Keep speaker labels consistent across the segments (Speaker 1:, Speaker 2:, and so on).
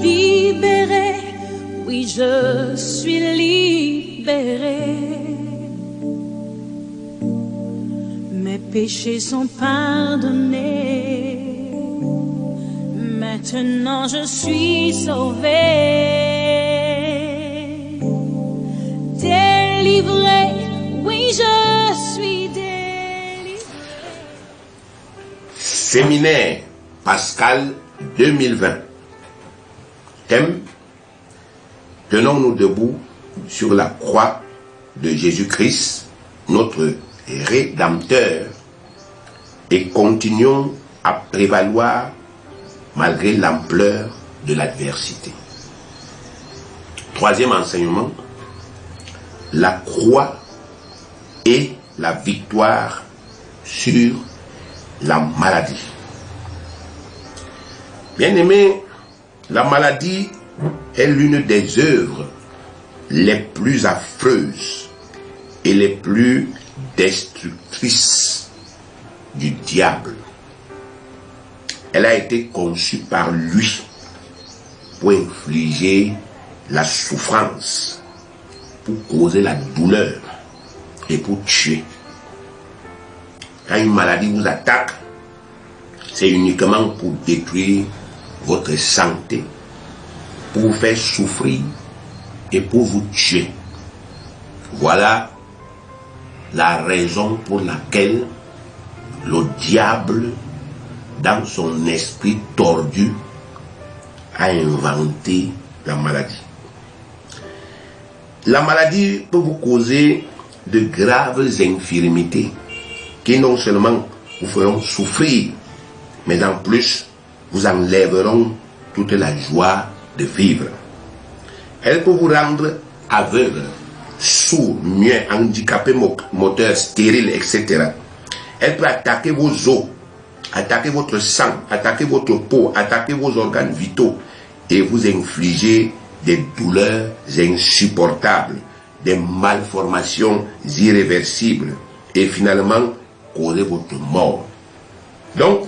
Speaker 1: libéré, oui je suis libéré. Mes péchés sont pardonnés, maintenant je suis sauvé. Délivré, oui je suis délivré.
Speaker 2: Séminaire Pascal 2020. Thème: tenons-nous debout sur la croix de Jésus-Christ, notre Rédempteur, et continuons à prévaloir malgré l'ampleur de l'adversité. Troisième enseignement: la croix et la victoire sur la maladie. Bien-aimés, la maladie est l'une des œuvres les plus affreuses et les plus destructrices du diable. Elle a été conçue par lui pour infliger la souffrance, pour causer la douleur et pour tuer. Quand une maladie vous attaque, c'est uniquement pour détruire votre santé, pour vous faire souffrir et pour vous tuer. Voilà la raison pour laquelle le diable, dans son esprit tordu, a inventé la maladie. La maladie peut vous causer de graves infirmités qui non seulement vous feront souffrir, mais en plus vous enlèveront toute la joie de vivre. Elle peut vous rendre aveugle, sourd, muet, handicapé moteur, stérile, etc. Elle peut attaquer vos os, attaquer votre sang, attaquer votre peau, attaquer vos organes vitaux et vous infliger des douleurs insupportables, des malformations irréversibles et finalement causer votre mort. Donc,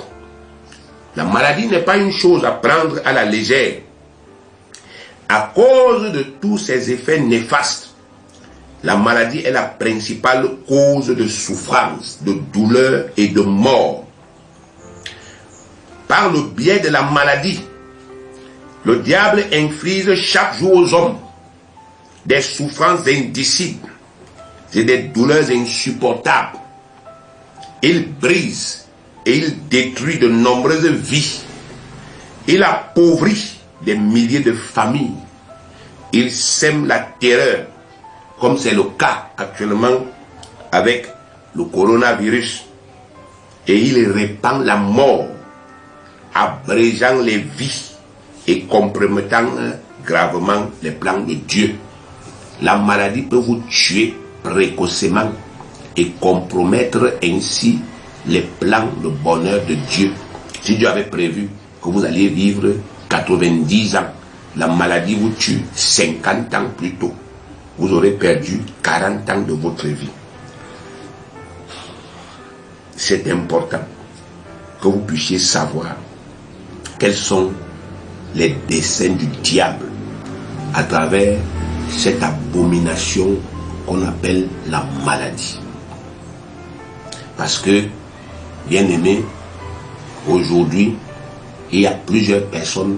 Speaker 2: la maladie n'est pas une chose à prendre à la légère. À cause de tous ces effets néfastes, la maladie est la principale cause de souffrance, de douleur et de mort. Par le biais de la maladie, le diable inflige chaque jour aux hommes des souffrances indicibles et des douleurs insupportables. Il brise et il détruit de nombreuses vies. Il appauvrit des milliers de familles. Il sème la terreur, comme c'est le cas actuellement avec le coronavirus. Et il répand la mort, abrégeant les vies et compromettant gravement les plans de Dieu. La maladie peut vous tuer précocement et compromettre ainsi les plans de bonheur de Dieu. Si Dieu avait prévu que vous alliez vivre 90 ans, la maladie vous tue 50 ans plus tôt. Vous aurez perdu 40 ans de votre vie. C'est important que vous puissiez savoir quels sont les desseins du diable à travers cette abomination qu'on appelle la maladie. Parce que, bien aimé, aujourd'hui, il y a plusieurs personnes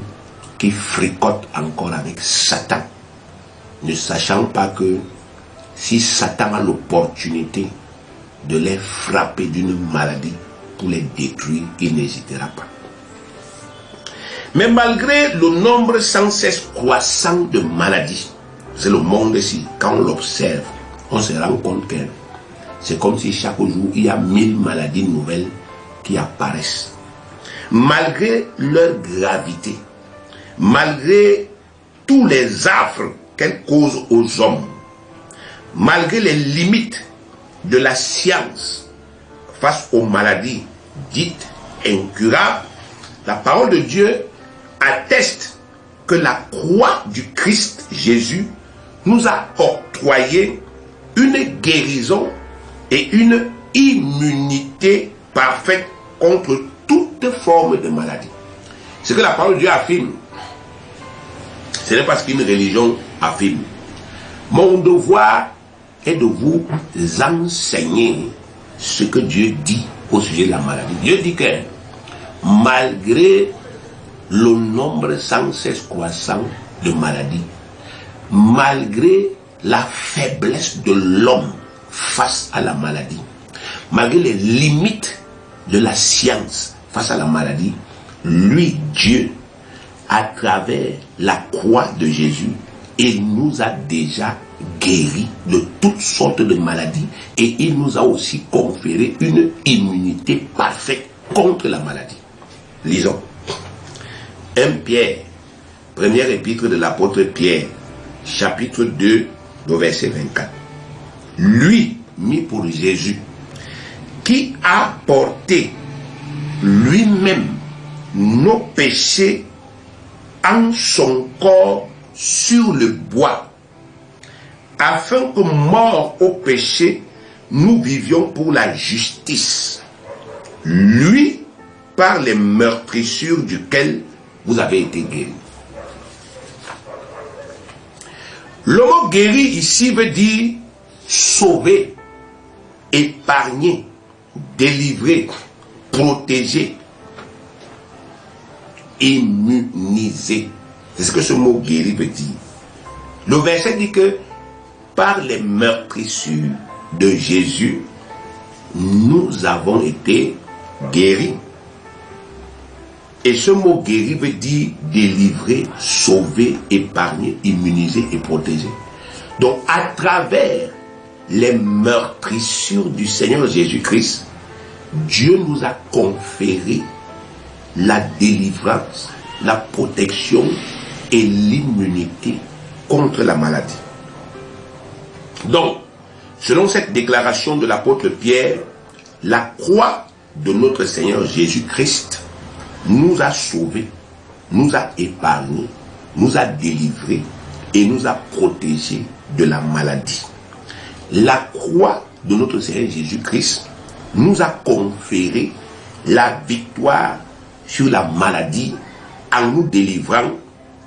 Speaker 2: qui fricotent encore avec Satan, ne sachant pas que si Satan a l'opportunité de les frapper d'une maladie pour les détruire, il n'hésitera pas. Mais malgré le nombre sans cesse croissant de maladies, c'est le monde ici, quand on l'observe, on se rend compte que c'est comme si chaque jour il y a 1000 maladies nouvelles qui apparaissent. Malgré leur gravité, malgré tous les affres qu'elles causent aux hommes, malgré les limites de la science face aux maladies dites incurables, la parole de Dieu atteste que la croix du Christ Jésus nous a octroyé une guérison et une immunité parfaite contre toute forme de maladie. Ce que la parole de Dieu affirme Ce n'est pas ce qu'une religion affirme. Mon devoir est de vous enseigner ce que Dieu dit au sujet de la maladie. Dieu dit que malgré le nombre sans cesse croissant de maladies, malgré la faiblesse de l'homme face à la maladie, malgré les limites de la science face à la maladie, lui, Dieu, à travers la croix de Jésus, il nous a déjà guéris de toutes sortes de maladies et il nous a aussi conféré une immunité parfaite contre la maladie. Lisons. 1 Pierre, première épître de l'apôtre Pierre, chapitre 2, le verset 24. Lui, mis pour Jésus, qui a porté lui-même nos péchés en son corps sur le bois, afin que, morts au péché, nous vivions pour la justice. Lui, par les meurtrissures duquel vous avez été guéris. Le mot guéri ici veut dire sauver, épargner, délivrer, protéger, immuniser. C'est ce que ce mot guéri veut dire. Le verset dit que par les meurtrissures de Jésus, nous avons été guéris. Et ce mot guéri veut dire délivrer, sauver, épargner, immuniser et protéger. Donc à travers les meurtrissures du Seigneur Jésus-Christ, Dieu nous a conféré la délivrance, la protection et l'immunité contre la maladie. Donc, selon cette déclaration de l'apôtre Pierre, la croix de notre Seigneur Jésus-Christ nous a sauvés, nous a épargnés, nous a délivrés et nous a protégés de la maladie. La croix de notre Seigneur Jésus-Christ nous a conféré la victoire sur la maladie en nous délivrant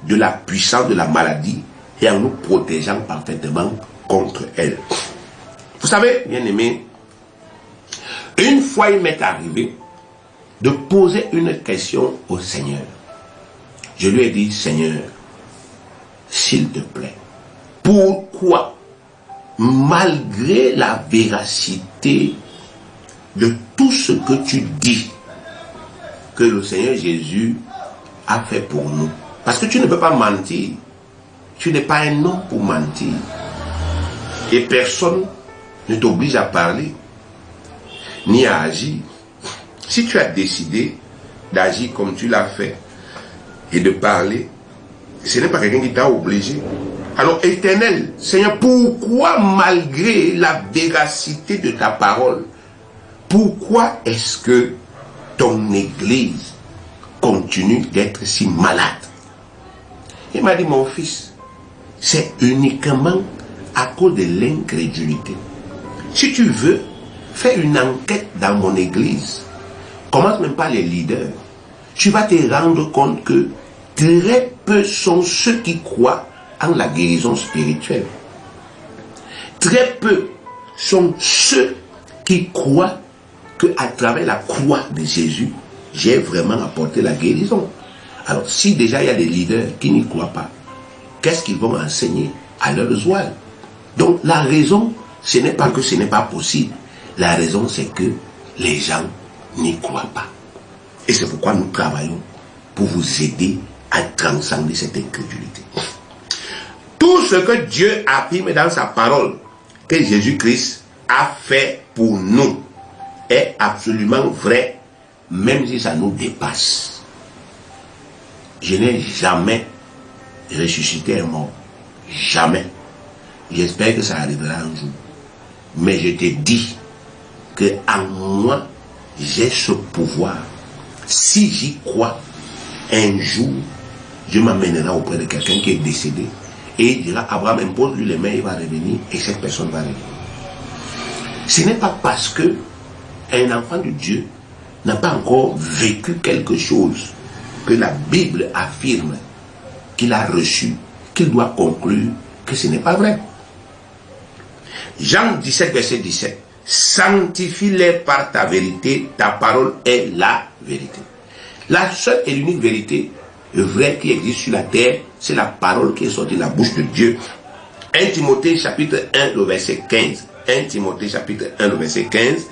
Speaker 2: de la puissance de la maladie et en nous protégeant parfaitement contre elle. Vous savez, bien aimé, une fois il m'est arrivé de poser une question au Seigneur. Je lui ai dit, Seigneur, s'il te plaît, pourquoi, malgré la véracité de tout ce que tu dis, que le Seigneur Jésus a fait pour nous, parce que tu ne peux pas mentir, tu n'es pas un homme pour mentir, et personne ne t'oblige à parler, ni à agir. Si tu as décidé d'agir comme tu l'as fait et de parler, ce n'est pas quelqu'un qui t'a obligé. Alors, Éternel, Seigneur, pourquoi malgré la véracité de ta parole, pourquoi est-ce que ton Église continue d'être si malade? Il m'a dit, mon fils, c'est uniquement à cause de l'incrédulité. Si tu veux, fais une enquête dans mon Église. Commence même par les leaders. Tu vas te rendre compte que très peu sont ceux qui croient en la guérison spirituelle. Très peu sont ceux qui croient qu'à travers la croix de Jésus, j'ai vraiment apporté la guérison. Alors, si déjà il y a des leaders qui n'y croient pas, qu'est-ce qu'ils vont enseigner à leurs ouailles? Donc, la raison, ce n'est pas que ce n'est pas possible. La raison, c'est que les gens n'y croient pas. Et c'est pourquoi nous travaillons pour vous aider à transcender cette incrédulité. Tout ce que Dieu affirme dans sa parole, que Jésus-Christ a fait pour nous, est absolument vrai, même si ça nous dépasse. Je n'ai jamais ressuscité un mort. Jamais. J'espère que ça arrivera un jour. Mais je te dis que en moi, j'ai ce pouvoir. Si j'y crois, un jour, je m'amènerai auprès de quelqu'un qui est décédé. Et il dira, Abraham, impose-lui les mains, il va revenir, et cette personne va revenir. Ce n'est pas parce que un enfant de Dieu n'a pas encore vécu quelque chose que la Bible affirme qu'il a reçu qu'il doit conclure que ce n'est pas vrai. Jean 17, verset 17. Sanctifie-les par ta vérité, ta parole est la vérité. La seule et l'unique vérité vraie qui existe sur la terre, c'est la parole qui est sortie de la bouche de Dieu. 1 Timothée chapitre 1, le verset 15. 1 Timothée chapitre 1, le verset 15.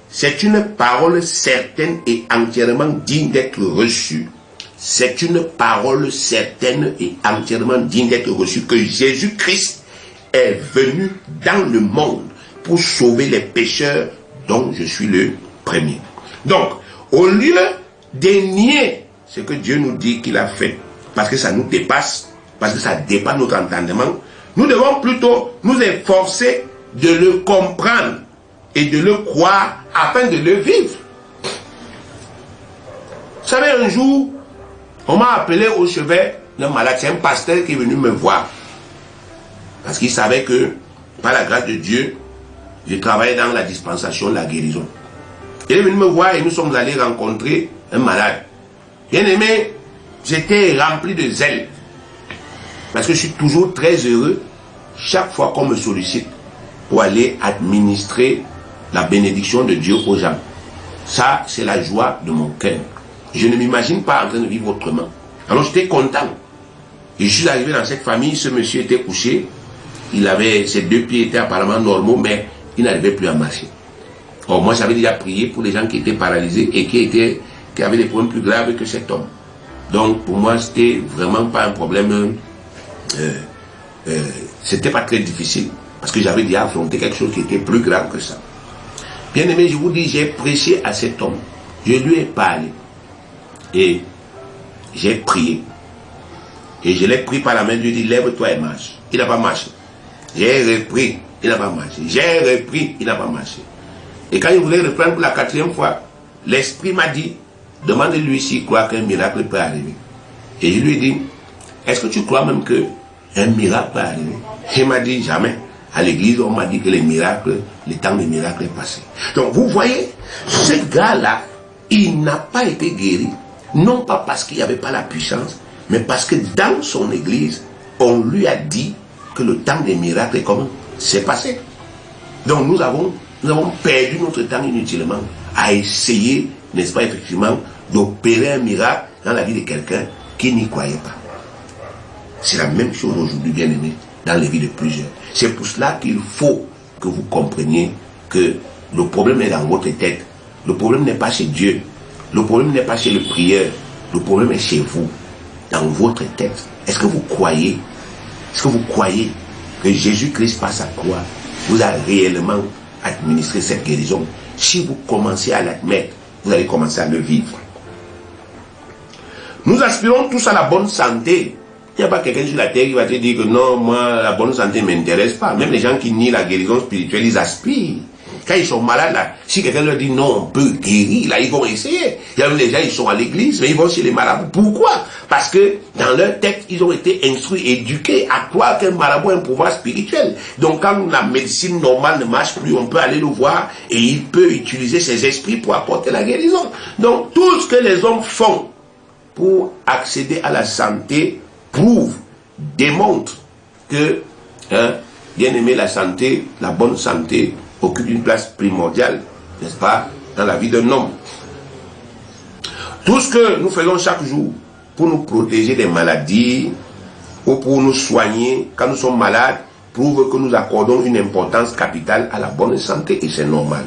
Speaker 2: C'est une parole certaine et entièrement digne d'être reçue. C'est une parole certaine et entièrement digne d'être reçue que Jésus-Christ est venu dans le monde pour sauver les pécheurs dont je suis le premier. Donc, au lieu de nier ce que Dieu nous dit qu'il a fait, parce que ça nous dépasse, parce que ça dépasse notre entendement, nous devons plutôt nous efforcer de le comprendre et de le croire afin de le vivre. Vous savez, un jour, on m'a appelé au chevet d'un malade. C'est un pasteur qui est venu me voir. Parce qu'il savait que, par la grâce de Dieu, je travaillais dans la dispensation de la guérison. Il est venu me voir et nous sommes allés rencontrer un malade. Bien aimé, j'étais rempli de zèle. Parce que je suis toujours très heureux chaque fois qu'on me sollicite pour aller administrer la bénédiction de Dieu aux gens. Ça, c'est la joie de mon cœur. Je ne m'imagine pas en train de vivre autrement. Alors j'étais content. Et je suis arrivé dans cette famille, ce monsieur était couché. Il avait, ses deux pieds étaient apparemment normaux, mais il n'arrivait plus à marcher. Or, moi, j'avais déjà prié pour les gens qui étaient paralysés et qui avaient des problèmes plus graves que cet homme. Donc, pour moi, c'était vraiment pas un problème. C'était pas très difficile. Parce que j'avais déjà affronté quelque chose qui était plus grave que ça. Bien aimé, je vous dis, j'ai prêché à cet homme. Je lui ai parlé. Et j'ai prié. Et je l'ai pris par la main, je lui ai dit, lève-toi et marche. Il n'a pas marché. J'ai repris, il n'a pas marché. J'ai repris, il n'a pas marché. Et quand il voulait reprendre pour la 4e fois, l'Esprit m'a dit, demande-lui s'il croit qu'un miracle peut arriver. Et je lui ai dit, est-ce que tu crois même qu'un miracle peut arriver? Il m'a dit, jamais. À l'église, on m'a dit que les miracles, le temps des miracles est passé. Donc vous voyez, ce gars-là, il n'a pas été guéri. Non pas parce qu'il n'y avait pas la puissance, mais parce que dans son église, on lui a dit que le temps des miracles est comme c'est passé. Donc nous avons perdu notre temps inutilement à essayer, n'est-ce pas, effectivement, d'opérer un miracle dans la vie de quelqu'un qui n'y croyait pas. C'est la même chose aujourd'hui, bien aimé, dans les vies de plusieurs. C'est pour cela qu'il faut que vous compreniez que le problème est dans votre tête. Le problème n'est pas chez Dieu. Le problème n'est pas chez le prieur. Le problème est chez vous, dans votre tête. Est-ce que vous croyez? Est-ce que vous croyez que Jésus-Christ, par sa croix, vous a réellement administré cette guérison? Si vous commencez à l'admettre, vous allez commencer à le vivre. Nous aspirons tous à la bonne santé. Il n'y a pas quelqu'un sur la terre qui va te dire que non, moi, la bonne santé ne m'intéresse pas. Même les gens qui nient la guérison spirituelle, ils aspirent. Quand ils sont malades, là, si quelqu'un leur dit non, on peut guérir, là, ils vont essayer. Il y a même les gens, ils sont à l'église, mais ils vont chez les marabouts. Pourquoi? Parce que dans leur tête, ils ont été instruits, éduqués à croire qu'un marabout a un pouvoir spirituel. Donc quand la médecine normale ne marche plus, on peut aller le voir et il peut utiliser ses esprits pour apporter la guérison. Donc tout ce que les hommes font pour accéder à la santé prouve, démontre que, bien aimé, la santé, la bonne santé, occupe une place primordiale, n'est-ce pas, dans la vie d'un homme. Tout ce que nous faisons chaque jour pour nous protéger des maladies ou pour nous soigner quand nous sommes malades prouve que nous accordons une importance capitale à la bonne santé et c'est normal.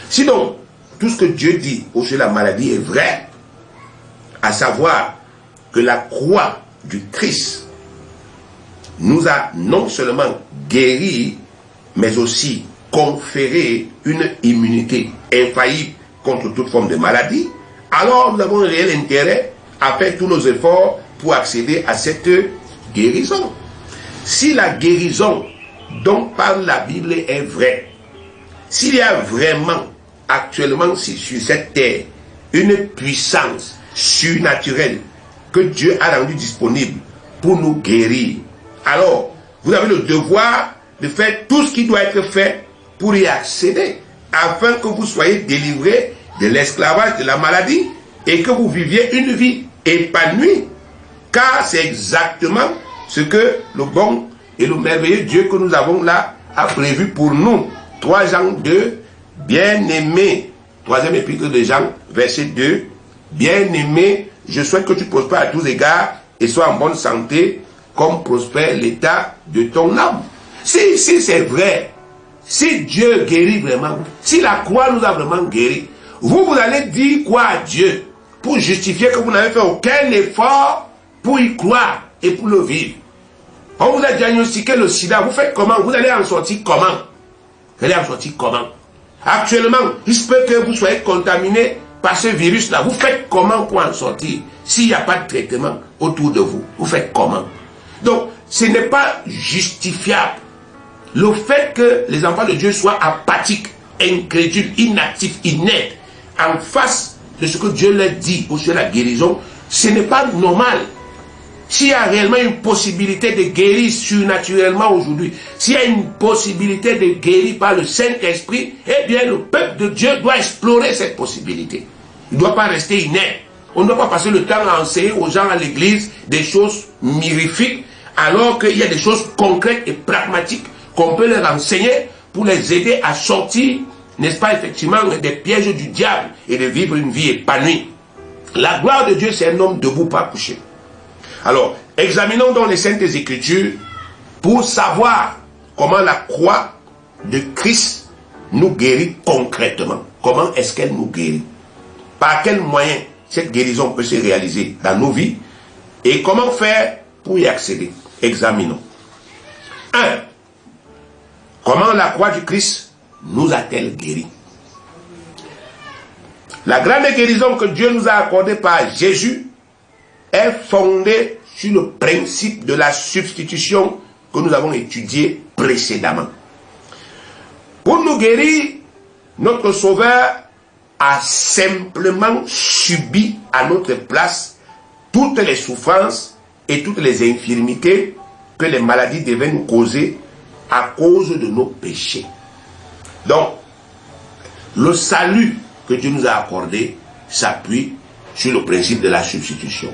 Speaker 2: Sinon, tout ce que Dieu dit au sujet de la maladie est vrai, à savoir que la croix du Christ nous a non seulement guéris, mais aussi conféré une immunité infaillible contre toute forme de maladie, alors nous avons un réel intérêt à faire tous nos efforts pour accéder à cette guérison. Si la guérison dont parle la Bible est vraie, s'il y a vraiment actuellement sur cette terre une puissance surnaturelle que Dieu a rendue disponible pour nous guérir, alors vous avez le devoir de faire tout ce qui doit être fait pour y accéder, afin que vous soyez délivrés de l'esclavage de la maladie et que vous viviez une vie épanouie, car c'est exactement ce que le bon et le merveilleux Dieu que nous avons là a prévu pour nous. 3 Jean 2, bien-aimé. 3e épître de Jean, verset 2. Bien-aimé, je souhaite que tu prospères à tous égards et sois en bonne santé, comme prospère l'état de ton âme. Si c'est vrai, si Dieu guérit vraiment, si la croix nous a vraiment guéri, vous allez dire quoi à Dieu pour justifier que vous n'avez fait aucun effort pour y croire et pour le vivre? On vous a diagnostiqué le sida, vous faites comment? Vous allez en sortir comment? Vous allez en sortir comment? Actuellement, il se peut que vous soyez contaminé par ce virus-là. Vous faites comment pour en sortir? S'il n'y a pas de traitement autour de vous, vous faites comment? Donc, ce n'est pas justifiable. Le fait que les enfants de Dieu soient apathiques, incrédules, inactifs, inertes, en face de ce que Dieu leur dit au sujet de la guérison, ce n'est pas normal. S'il y a réellement une possibilité de guérir surnaturellement aujourd'hui, s'il y a une possibilité de guérir par le Saint-Esprit, eh bien le peuple de Dieu doit explorer cette possibilité. Il ne doit pas rester inerte. On ne doit pas passer le temps à enseigner aux gens à l'église des choses mirifiques, alors qu'il y a des choses concrètes et pragmatiques qu'on peut leur enseigner pour les aider à sortir, n'est-ce pas, effectivement, des pièges du diable et de vivre une vie épanouie. La gloire de Dieu, c'est un homme debout, pas couché. Alors, examinons donc les Saintes Écritures pour savoir comment la croix de Christ nous guérit concrètement. Comment est-ce qu'elle nous guérit? Par quels moyens cette guérison peut se réaliser dans nos vies? Et comment faire pour y accéder? Examinons. 1. Comment la croix du Christ nous a-t-elle guéris? La grande guérison que Dieu nous a accordée par Jésus est fondée sur le principe de la substitution que nous avons étudié précédemment. Pour nous guérir, notre Sauveur a simplement subi à notre place toutes les souffrances et toutes les infirmités que les maladies devaient nous causer à cause de nos péchés. Donc, le salut que Dieu nous a accordé s'appuie sur le principe de la substitution.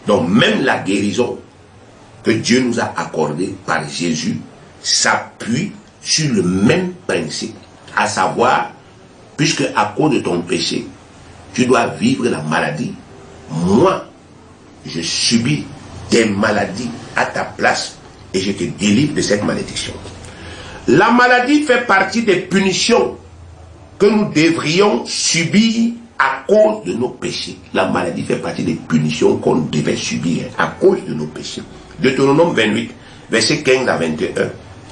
Speaker 2: Donc, même la guérison que Dieu nous a accordée par Jésus s'appuie sur le même principe, à savoir, puisque à cause de ton péché, tu dois vivre la maladie, moi, je subis des maladies à ta place et je te délivre de cette malédiction. La maladie fait partie des punitions que nous devrions subir à cause de nos péchés. La maladie fait partie des punitions qu'on devait subir à cause de nos péchés. Deutéronome 28, verset 15 à 21,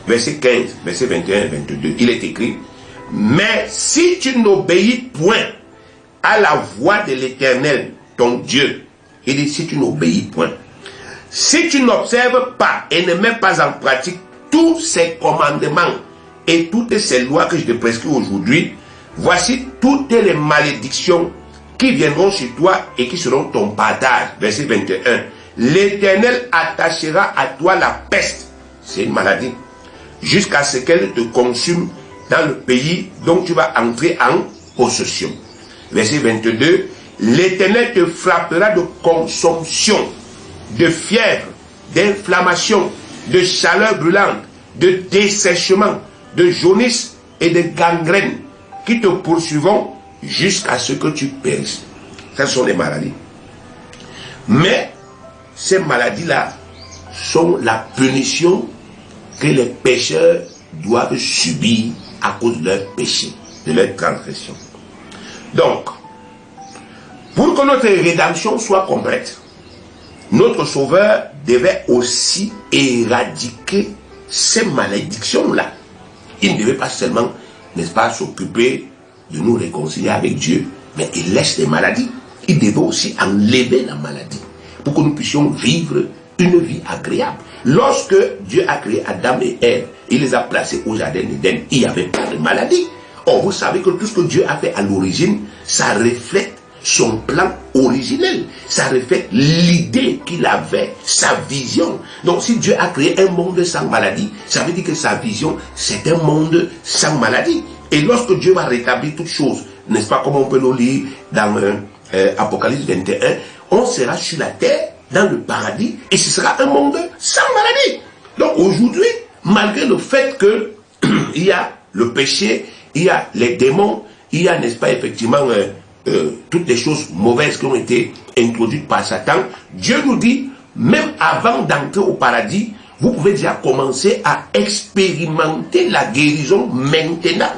Speaker 2: verset 15, verset 21 et 22, il est écrit: mais si tu n'obéis point à la voix de l'Éternel, ton Dieu, il dit si tu n'obéis point, si tu n'observes pas et ne mets pas en pratique tous ces commandements et toutes ces lois que je te prescris aujourd'hui, voici toutes les malédictions qui viendront sur toi et qui seront ton partage. Verset 21. L'Éternel attachera à toi la peste, c'est une maladie, jusqu'à ce qu'elle te consume dans le pays dont tu vas entrer en possession. Verset 22. L'Éternel te frappera de consomption, de fièvre, d'inflammation, de chaleur brûlante, de dessèchement, de jaunisse et de gangrène qui te poursuivront jusqu'à ce que tu périsses. Ce sont les maladies. Mais ces maladies-là sont la punition que les pécheurs doivent subir à cause de leur péché, de leur transgression. Donc, pour que notre rédemption soit complète, notre Sauveur devait aussi éradiquer ces malédictions-là. Il ne devait pas seulement, n'est-ce pas, s'occuper de nous réconcilier avec Dieu, mais il laisse les maladies. Il devait aussi enlever la maladie pour que nous puissions vivre une vie agréable. Lorsque Dieu a créé Adam et Ève, il les a placés au jardin d'Éden, il n'y avait pas de maladie. Or, vous savez que tout ce que Dieu a fait à l'origine, ça reflète son plan originel. Ça reflète l'idée qu'il avait, sa vision. Donc, si Dieu a créé un monde sans maladie, ça veut dire que sa vision, c'est un monde sans maladie. Et lorsque Dieu va rétablir toutes choses, n'est-ce pas, comme on peut le lire dans Apocalypse 21, on sera sur la terre dans le paradis et ce sera un monde sans maladie. Donc aujourd'hui, malgré le fait que il y a le péché, il y a les démons, il y a, n'est-ce pas, effectivement, toutes les choses mauvaises qui ont été introduites par Satan, Dieu nous dit, même avant d'entrer au paradis, vous pouvez déjà commencer à expérimenter la guérison maintenant.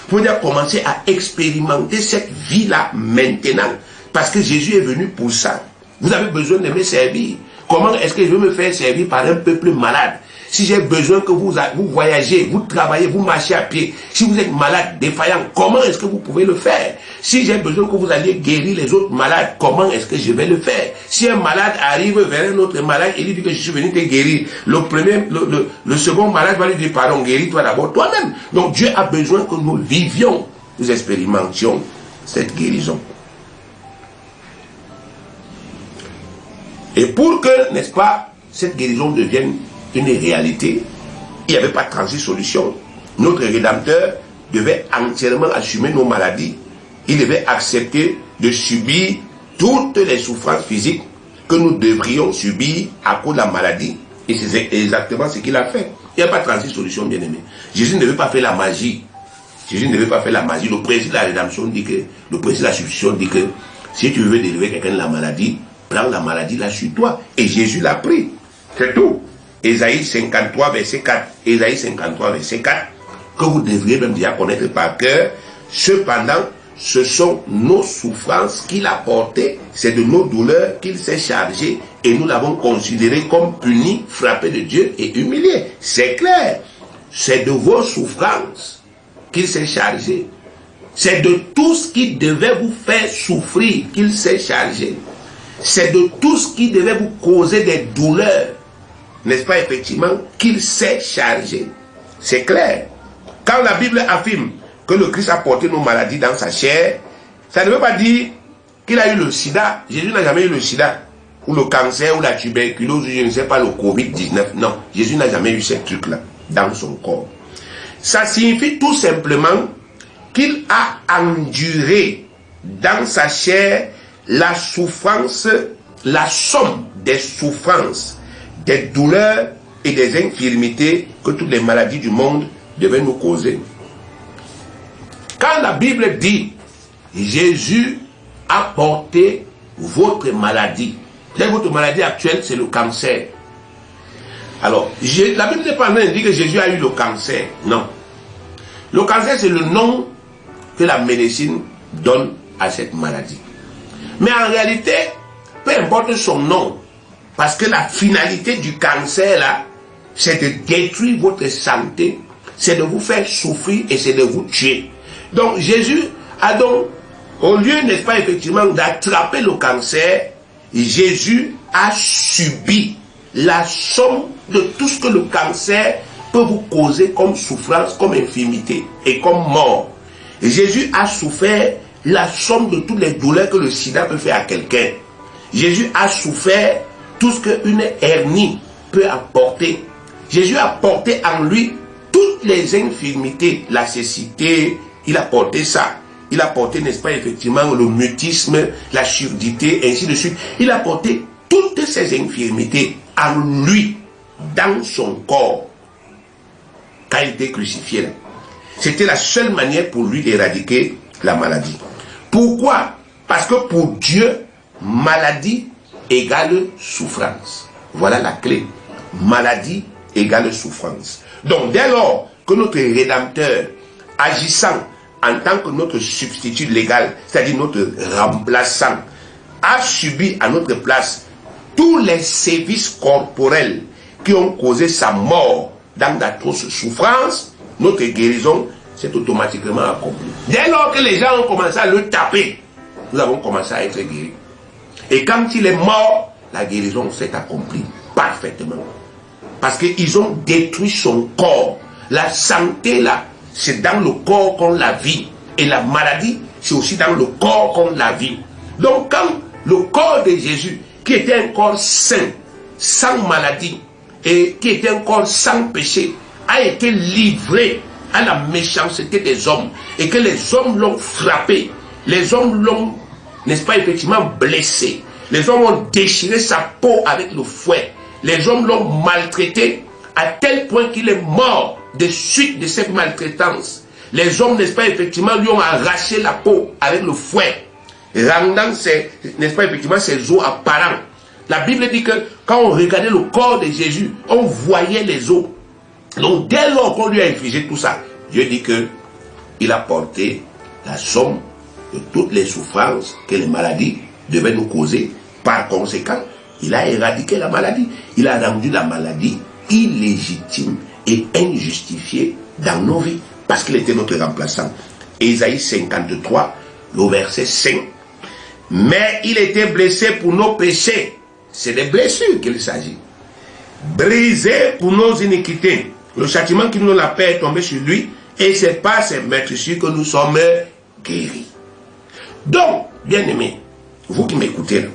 Speaker 2: Vous pouvez déjà commencer à expérimenter cette vie-là maintenant. Parce que Jésus est venu pour ça. Vous avez besoin de me servir. Comment est-ce que je vais me faire servir par un peuple malade? Si j'ai besoin que vous voyagez, vous travaillez, vous marchez à pied, si vous êtes malade, défaillant, comment est-ce que vous pouvez le faire? Si j'ai besoin que vous alliez guérir les autres malades, comment est-ce que je vais le faire? Si un malade arrive vers un autre malade et lui dit que je suis venu te guérir, le second malade va lui dire pardon, guéris-toi d'abord toi-même. Donc Dieu a besoin que nous vivions, nous expérimentions cette guérison. Et pour que, n'est-ce pas, cette guérison devienne une réalité, il n'y avait pas 36 solutions. Notre Rédempteur devait entièrement assumer nos maladies. Il devait accepter de subir toutes les souffrances physiques que nous devrions subir à cause de la maladie. Et c'est exactement ce qu'il a fait. Il n'y a pas 36 solutions, bien aimés. Jésus ne devait pas faire la magie. Jésus ne devait pas faire la magie. Le principe de la rédemption dit que, le principe de la substitution dit que, si tu veux délivrer quelqu'un de la maladie, prends la maladie là sur toi. Et Jésus l'a pris. C'est tout. Ésaïe 53, verset 4. Ésaïe 53, verset 4. Que vous devriez même déjà connaître par cœur. Cependant, ce sont nos souffrances qu'il a portées. C'est de nos douleurs qu'il s'est chargé. Et nous l'avons considéré comme puni, frappé de Dieu et humilié. C'est clair. C'est de vos souffrances qu'il s'est chargé. C'est de tout ce qui devait vous faire souffrir qu'il s'est chargé. C'est de tout ce qui devait vous causer des douleurs, n'est-ce pas, effectivement, qu'il s'est chargé. C'est clair. Quand la Bible affirme que le Christ a porté nos maladies dans sa chair, ça ne veut pas dire qu'il a eu le sida. Jésus n'a jamais eu le sida, ou le cancer, ou la tuberculose, ou je ne sais pas, le Covid-19. Non, Jésus n'a jamais eu ces trucs-là dans son corps. Ça signifie tout simplement qu'il a enduré dans sa chair la souffrance, la somme des souffrances, des douleurs et des infirmités que toutes les maladies du monde devaient nous causer. Quand la Bible dit Jésus a porté votre maladie, votre maladie actuelle c'est le cancer. Alors, la Bible n'est pas en train de dire que Jésus a eu le cancer. Non. Le cancer c'est le nom que la médecine donne à cette maladie. Mais en réalité, peu importe son nom, parce que la finalité du cancer là, c'est de détruire votre santé, c'est de vous faire souffrir et c'est de vous tuer. Donc Jésus a donc, au lieu, n'est-ce pas, effectivement, d'attraper le cancer, Jésus a subi la somme de tout ce que le cancer peut vous causer comme souffrance, comme infirmité et comme mort. Et Jésus a souffert la somme de toutes les douleurs que le sida peut faire à quelqu'un. Jésus a souffert tout ce qu'une hernie peut apporter. Jésus a porté en lui toutes les infirmités, la cécité, il a porté ça. Il a porté, n'est-ce pas, effectivement, le mutisme, la surdité, ainsi de suite. Il a porté toutes ces infirmités en lui, dans son corps, quand il était crucifié. C'était la seule manière pour lui d'éradiquer la maladie. Pourquoi? Parce que pour Dieu, maladie égale souffrance. Voilà la clé. Maladie égale souffrance. Donc dès lors que notre Rédempteur, agissant en tant que notre substitut légal, c'est-à-dire notre remplaçant, a subi à notre place tous les sévices corporels qui ont causé sa mort dans d'atroces souffrances, notre guérison s'est automatiquement accomplie. Dès lors que les gens ont commencé à le taper, nous avons commencé à être guéris. Et quand il est mort, la guérison s'est accomplie parfaitement. Parce qu'ils ont détruit son corps. La santé là, c'est dans le corps qu'on la vit. Et la maladie, c'est aussi dans le corps qu'on la vit. Donc quand le corps de Jésus, qui était un corps sain, sans maladie, et qui était un corps sans péché, a été livré à la méchanceté des hommes, et que les hommes l'ont frappé, les hommes l'ont, n'est-ce pas, effectivement blessé, Les hommes ont déchiré sa peau avec le fouet. Les hommes l'ont maltraité à tel point qu'il est mort de suite de cette maltraitance. Les hommes, n'est-ce pas, effectivement, lui ont arraché la peau avec le fouet, rendant n'est-ce pas, effectivement, ses os apparents. La Bible dit que quand on regardait le corps de Jésus, on voyait les os. Donc, dès lors qu'on lui a infligé tout ça, Dieu dit que il a porté la somme de toutes les souffrances que les maladies devaient nous causer. Par conséquent, il a éradiqué la maladie. Il a rendu la maladie illégitime et injustifiée dans nos vies, parce qu'il était notre remplaçant. Ésaïe 53, le verset 5. Mais il était blessé pour nos péchés. C'est des blessures qu'il s'agit. Brisé pour nos iniquités. Le châtiment qui nous donne la paix est tombé sur lui, et c'est par ses meurtrissures que nous sommes guéris. Donc, bien-aimés, vous qui m'écoutez là,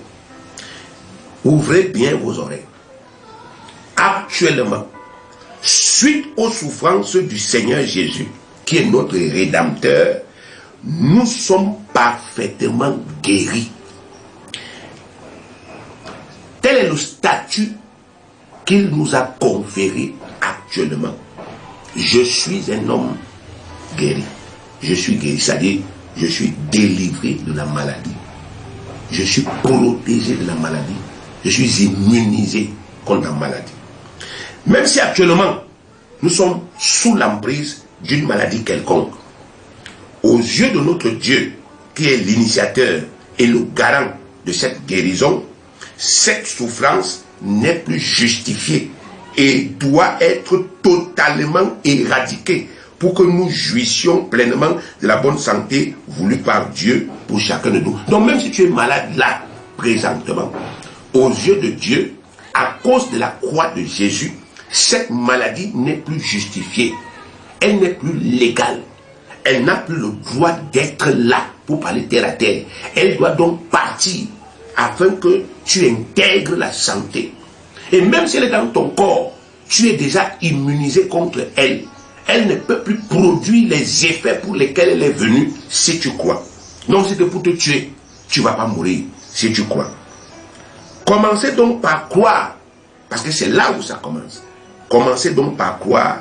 Speaker 2: ouvrez bien vos oreilles. Actuellement, suite aux souffrances du Seigneur Jésus, qui est notre Rédempteur, nous sommes parfaitement guéris. Tel est le statut qu'il nous a conféré actuellement. Je suis un homme guéri. Je suis guéri, c'est-à-dire je suis délivré de la maladie. Je suis protégé de la maladie. Je suis immunisé contre la maladie. Même si actuellement, nous sommes sous l'emprise d'une maladie quelconque, aux yeux de notre Dieu, qui est l'initiateur et le garant de cette guérison, cette souffrance n'est plus justifiée et doit être totalement éradiquée pour que nous jouissions pleinement de la bonne santé voulue par Dieu pour chacun de nous. Donc même si tu es malade là, présentement, aux yeux de Dieu, à cause de la croix de Jésus, cette maladie n'est plus justifiée. Elle n'est plus légale. Elle n'a plus le droit d'être là pour parler terre à terre. Elle doit donc partir afin que tu intègres la santé. Et même si elle est dans ton corps, tu es déjà immunisé contre elle. Elle ne peut plus produire les effets pour lesquels elle est venue si tu crois. Donc c'est que pour te tuer, tu ne vas pas mourir si tu crois. Commencez donc par croire, parce que c'est là où ça commence. Commencez donc par croire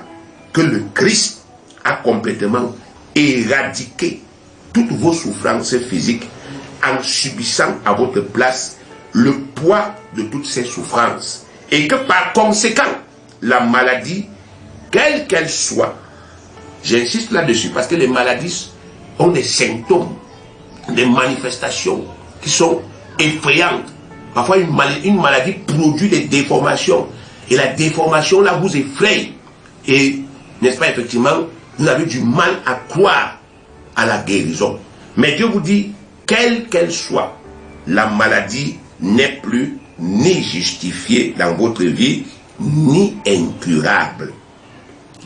Speaker 2: que le Christ a complètement éradiqué toutes vos souffrances physiques en subissant à votre place le poids de toutes ces souffrances. Et que par conséquent, la maladie, quelle qu'elle soit, j'insiste là-dessus parce que les maladies ont des symptômes, des manifestations qui sont effrayantes. Parfois, une maladie produit des déformations. Et la déformation, là, vous effraie. Et, n'est-ce pas, effectivement, vous avez du mal à croire à la guérison. Mais Dieu vous dit, quelle qu'elle soit, la maladie n'est plus ni justifiée dans votre vie, ni incurable.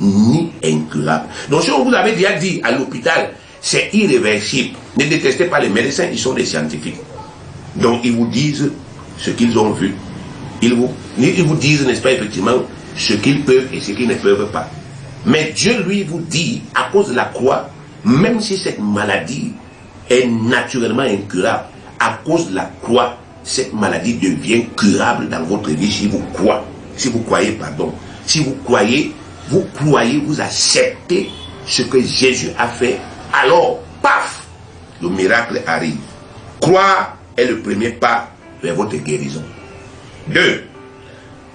Speaker 2: Ni incurable. Donc, si on vous avait déjà dit à l'hôpital, c'est irréversible. Ne détestez pas les médecins, ils sont des scientifiques. Donc, ils vous disent ce qu'ils ont vu. Ils vous disent, n'est-ce pas, effectivement, ce qu'ils peuvent et ce qu'ils ne peuvent pas. Mais Dieu, lui, vous dit, à cause de la croix, même si cette maladie est naturellement incurable, à cause de la croix, cette maladie devient curable dans votre vie si vous croyez. Si vous croyez, pardon. Si vous croyez, vous acceptez ce que Jésus a fait. Alors, paf, le miracle arrive. Croire est le premier pas vers votre guérison. 2.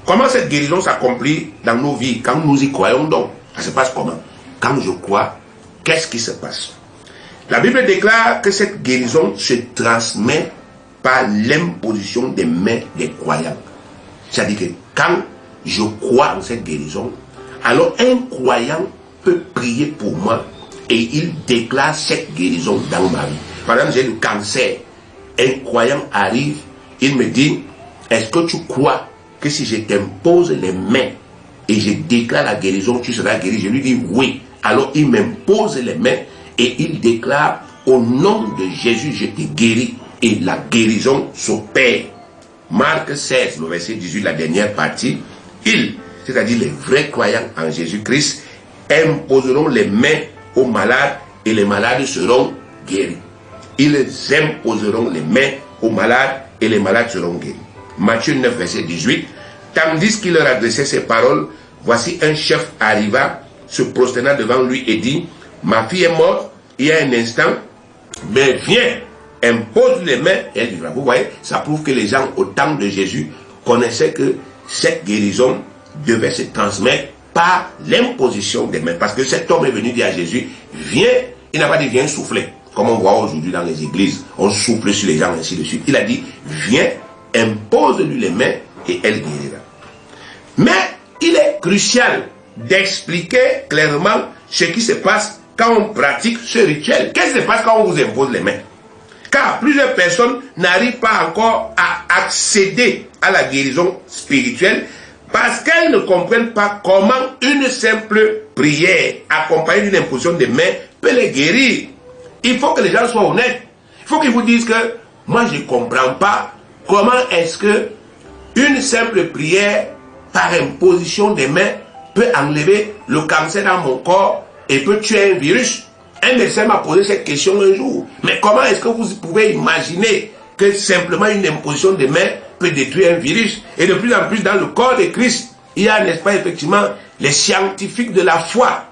Speaker 2: Comment cette guérison s'accomplit dans nos vies quand nous y croyons donc? Ça se passe comment? Quand je crois, qu'est-ce qui se passe? La Bible déclare que cette guérison se transmet par l'imposition des mains des croyants. C'est-à-dire que quand je crois en cette guérison, alors un croyant peut prier pour moi et il déclare cette guérison dans ma vie. Par exemple, j'ai le cancer. Un croyant arrive, il me dit, est-ce que tu crois que si je t'impose les mains et je déclare la guérison, tu seras guéri? Je lui dis oui. Alors il m'impose les mains et il déclare, au nom de Jésus, je te guéris. Et la guérison s'opère. Marc 16, le verset 18, la dernière partie, c'est-à-dire les vrais croyants en Jésus-Christ, imposeront les mains aux malades et les malades seront guéris. Ils imposeront les mains aux malades et les malades seront guéris. Matthieu 9, verset 18. Tandis qu'il leur adressait ces paroles, voici un chef arriva, se prosterna devant lui et dit, ma fille est morte il y a un instant, mais viens, impose les mains et elle vivra. Vous voyez, ça prouve que les gens au temps de Jésus connaissaient que cette guérison devait se transmettre par l'imposition des mains. Parce que cet homme est venu dire à Jésus, viens, il n'a pas dit viens souffler. Comme on voit aujourd'hui dans les églises, on souffle sur les gens, ainsi de suite. Il a dit, viens, impose-lui les mains et elle guérira. Mais il est crucial d'expliquer clairement ce qui se passe quand on pratique ce rituel. Qu'est-ce qui se passe quand on vous impose les mains? Car plusieurs personnes n'arrivent pas encore à accéder à la guérison spirituelle parce qu'elles ne comprennent pas comment une simple prière accompagnée d'une imposition des mains peut les guérir. Il faut que les gens soient honnêtes. Il faut qu'ils vous disent que moi je ne comprends pas comment est-ce que une simple prière par imposition des mains peut enlever le cancer dans mon corps et peut tuer un virus. Un médecin m'a posé cette question un jour. Mais comment est-ce que vous pouvez imaginer que simplement une imposition des mains peut détruire un virus? Et de plus en plus dans le corps de Christ, il y a, n'est-ce pas, effectivement, les scientifiques de la foi.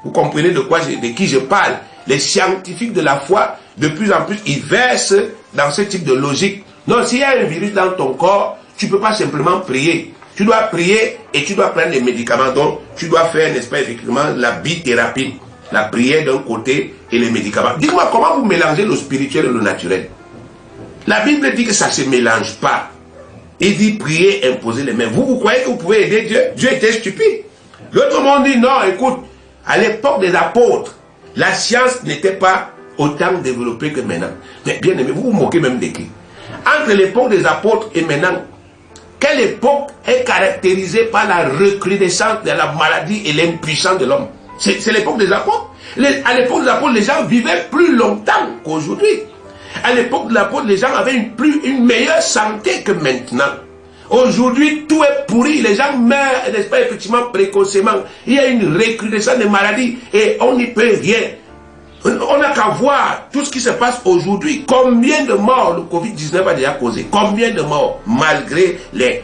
Speaker 2: Vous comprenez de qui je parle? Les scientifiques de la foi, de plus en plus, ils versent dans ce type de logique. Non, s'il y a un virus dans ton corps, tu ne peux pas simplement prier. Tu dois prier et tu dois prendre des médicaments. Donc, tu dois faire, n'est-ce pas, effectivement, la bithérapie. La prière d'un côté et les médicaments. Dites-moi, comment vous mélangez le spirituel et le naturel? La Bible dit que ça ne se mélange pas. Il dit prier, imposer les mains. Vous croyez que vous pouvez aider Dieu? Dieu était stupide. L'autre monde dit non, écoute, à l'époque des apôtres, la science n'était pas autant développée que maintenant. Mais bien aimé, vous vous moquez même de qui? Entre l'époque des apôtres et maintenant, quelle époque est caractérisée par la recrudescence de la maladie et l'impuissance de l'homme? C'est l'époque des apôtres. À l'époque des apôtres, les gens vivaient plus longtemps qu'aujourd'hui. À l'époque de l'apôtre, les gens avaient une meilleure santé que maintenant. Aujourd'hui, tout est pourri. Les gens meurent, n'est-ce pas, effectivement, précocement. Il y a une recrudescence des maladies et on n'y peut rien. On n'a qu'à voir tout ce qui se passe aujourd'hui. Combien de morts le Covid-19 a déjà causé? Combien de morts malgré le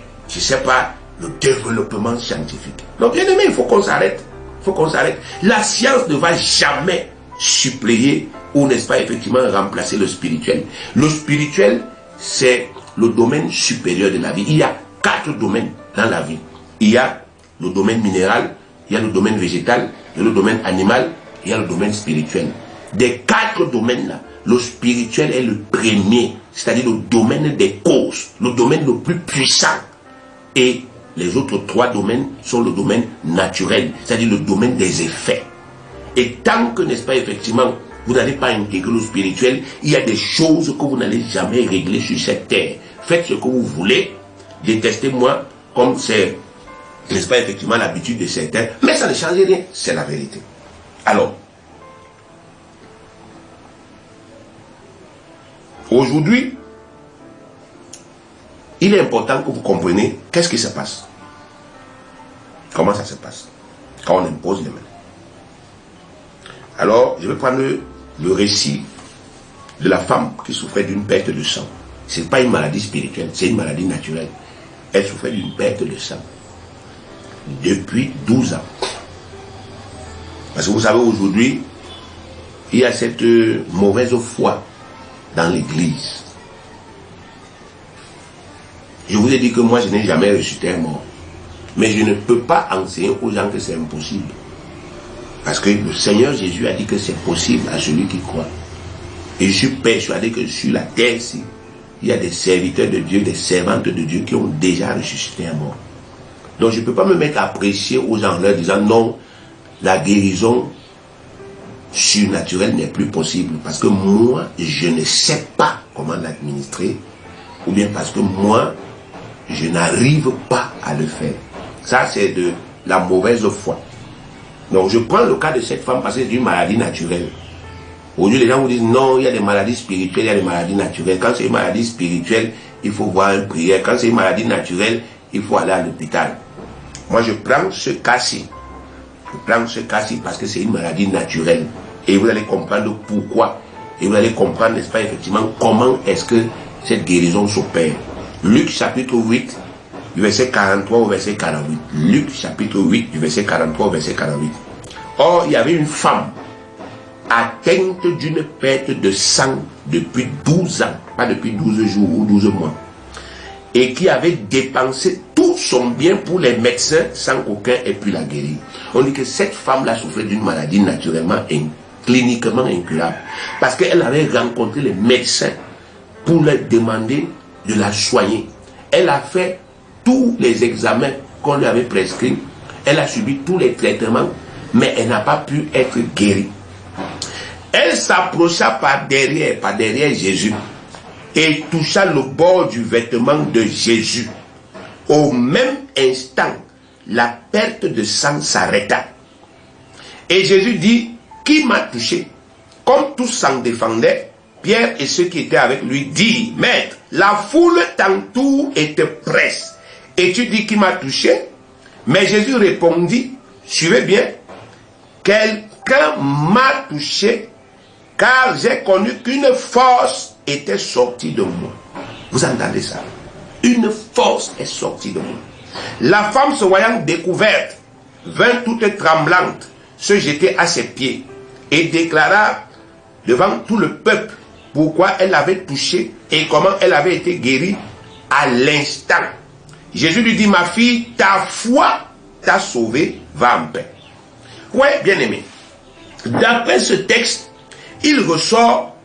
Speaker 2: développement scientifique? Donc, bien aimé, il faut qu'on s'arrête. Il faut qu'on s'arrête. La science ne va jamais suppléer ou, n'est-ce pas, effectivement, remplacer le spirituel. Le spirituel, c'est le domaine supérieur de la vie. Il y a 4 domaines dans la vie. Il y a le domaine minéral, il y a le domaine végétal, il y a le domaine animal, il y a le domaine spirituel. Des 4 domaines-là, le spirituel est le premier, c'est-à-dire le domaine des causes, le domaine le plus puissant. Et les autres 3 domaines sont le domaine naturel, c'est-à-dire le domaine des effets. Et tant que, n'est-ce pas, effectivement, vous n'allez pas intégrer le spirituel, il y a des choses que vous n'allez jamais régler sur cette terre. Faites ce que vous voulez, détestez-moi, comme c'est, n'est-ce pas, effectivement, l'habitude de certains, mais ça ne change rien, c'est la vérité. Alors, aujourd'hui, il est important que vous compreniez qu'est-ce qui se passe. Comment ça se passe quand on impose les mains. Alors, je vais prendre le récit de la femme qui souffrait d'une perte de sang. Ce n'est pas une maladie spirituelle, c'est une maladie naturelle. Elle souffrait d'une perte de sang depuis 12 ans. Parce que vous savez, aujourd'hui, il y a cette mauvaise foi dans l'église. Je vous ai dit que moi, je n'ai jamais ressuscité un mort. Mais je ne peux pas enseigner aux gens que c'est impossible. Parce que le Seigneur Jésus a dit que c'est possible à celui qui croit. Et je suis persuadé que sur la terre-ci, il y a des serviteurs de Dieu, des servantes de Dieu qui ont déjà ressuscité un mort. Donc je ne peux pas me mettre à prêcher aux gens en leur disant non, la guérison surnaturelle n'est plus possible. Parce que moi, je ne sais pas comment l'administrer. Ou bien parce que moi, je n'arrive pas à le faire. Ça, c'est de la mauvaise foi. Donc, je prends le cas de cette femme parce que c'est une maladie naturelle. Aujourd'hui, les gens vous disent non, il y a des maladies spirituelles, il y a des maladies naturelles. Quand c'est une maladie spirituelle, il faut voir une prière. Quand c'est une maladie naturelle, il faut aller à l'hôpital. Moi, je prends ce cas-ci. Je prends ce cas-ci parce que c'est une maladie naturelle. Et vous allez comprendre pourquoi. Et vous allez comprendre, n'est-ce pas, effectivement, comment est-ce que cette guérison s'opère. Luc chapitre 8, du verset 43 au verset 48. Luc chapitre 8, du verset 43 au verset 48. Or, il y avait une femme atteinte d'une perte de sang depuis 12 ans, pas depuis 12 jours ou 12 mois, et qui avait dépensé tout son bien pour les médecins sans qu'aucun ait pu la guérir. On dit que cette femme-là souffrait d'une maladie naturellement et cliniquement incurable, parce qu'elle avait rencontré les médecins pour leur demander de la soigner. Elle a fait tous les examens qu'on lui avait prescrits, elle a subi tous les traitements, mais elle n'a pas pu être guérie. Elle s'approcha par derrière Jésus et toucha le bord du vêtement de Jésus. Au même instant, la perte de sang s'arrêta. Et Jésus dit, qui m'a touché? Comme tous s'en défendaient, Pierre et ceux qui étaient avec lui dirent, Maître, la foule t'entoure et te presse. Et tu dis qui m'a touché? Mais Jésus répondit, suivez bien, quelqu'un m'a touché, car j'ai connu qu'une force était sortie de moi. Vous entendez ça? Une force est sortie de moi. La femme, se voyant découverte, vint toute tremblante, se jeter à ses pieds et déclara devant tout le peuple pourquoi elle avait touché et comment elle avait été guérie à l'instant. Jésus lui dit, ma fille, ta foi t'a sauvée, va en paix. Oui, bien aimé, d'après ce texte, il ressort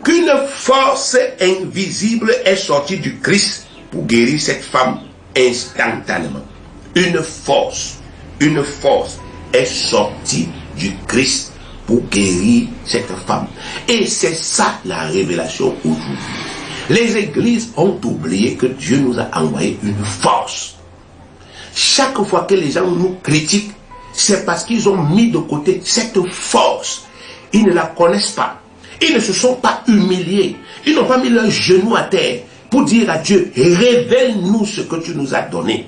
Speaker 2: qu'une force invisible est sortie du Christ pour guérir cette femme instantanément. Une force est sortie du Christ pour guérir cette femme. Et c'est ça la révélation aujourd'hui. Les églises ont oublié que Dieu nous a envoyé une force. Chaque fois que les gens nous critiquent, c'est parce qu'ils ont mis de côté cette force. Ils ne la connaissent pas. Ils ne se sont pas humiliés. Ils n'ont pas mis leurs genoux à terre pour dire à Dieu, révèle-nous ce que tu nous as donné.